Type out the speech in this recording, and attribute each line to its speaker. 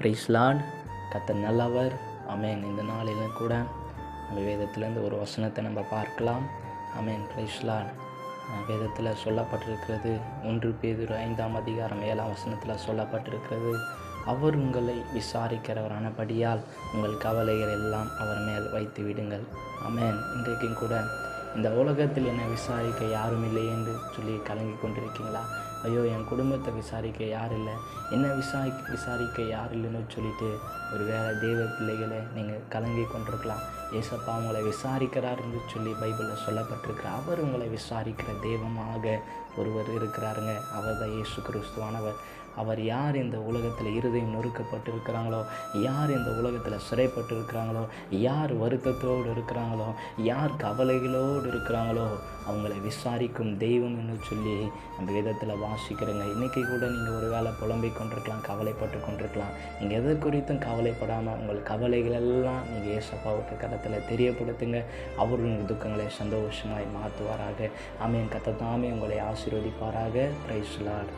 Speaker 1: Price Lord. கர்த்தர் நல்லவர். ஆமென். இந்த நாளிலும் கூட நம்ம வேதத்திலேருந்து ஒரு வசனத்தை நம்ம பார்க்கலாம். ஆமென். Praise Lord. வேதத்தில் சொல்லப்பட்டிருக்கிறது 1 பேதுரு 5ஆம் அதிகாரம் 7ஆம் வசனத்தில் சொல்லப்பட்டிருக்கிறது, அவர் உங்களை விசாரிக்கிறவரானபடியால் உங்கள் கவலைகள் எல்லாம் அவர் மேல் வைத்து விடுங்கள். ஆமென். இன்றைக்கும் கூட இந்த உலகத்தில் என்னை விசாரிக்க யாரும் இல்லை என்று சொல்லி கலங்கி கொண்டிருக்கீங்களா? ஐயோ, என் குடும்பத்தை விசாரிக்க யார் இல்லை, என்னை விசாரிக்க யார் இல்லைன்னு சொல்லிட்டு ஒரு வேளை தேவ பிள்ளைகளை நீங்கள் கலங்கி கொண்டிருக்கலாம். ஏசப்பா உங்களை விசாரிக்கிறார் என்று சொல்லி பைபிளில் சொல்லப்பட்டிருக்கிறார். அவர் உங்களை விசாரிக்கிற தெய்வமாக ஒருவர் இருக்கிறாருங்க. அவர் தான் இயேசு கிறிஸ்துவானவர். அவர் யார் இந்த உலகத்தில் இருதயம் நொறுக்கப்பட்டிருக்கிறாங்களோ, யார் இந்த உலகத்தில் சிறைப்பட்டிருக்கிறாங்களோ, யார் வருத்தத்தோடு இருக்கிறாங்களோ, யார் கவலைகளோடு இருக்கிறாங்களோ அவங்களை விசாரிக்கும் தெய்வம் என்று சொல்லி அந்த விதத்தில் வாசிக்கிறேங்க. இன்றைக்கி கூட நீங்கள் ஒரு வேளை புலம்பிக் கொண்டிருக்கலாம், கவலைப்பட்டு கொண்டிருக்கலாம். நீங்கள் எதை குறித்தும் கவலைப்படாமல் உங்கள் கவலைகளெல்லாம் நீங்கள் ஏசப்பாவுக்கு கரத்தில் தெரியப்படுத்துங்க. அவருடைய துக்கங்களை சந்தோஷமாய் மாற்றுவாராக. ஆமென். கர்த்தர் தாமே உங்களை ஆசீர்வதிப்பாராக. Praise Lord.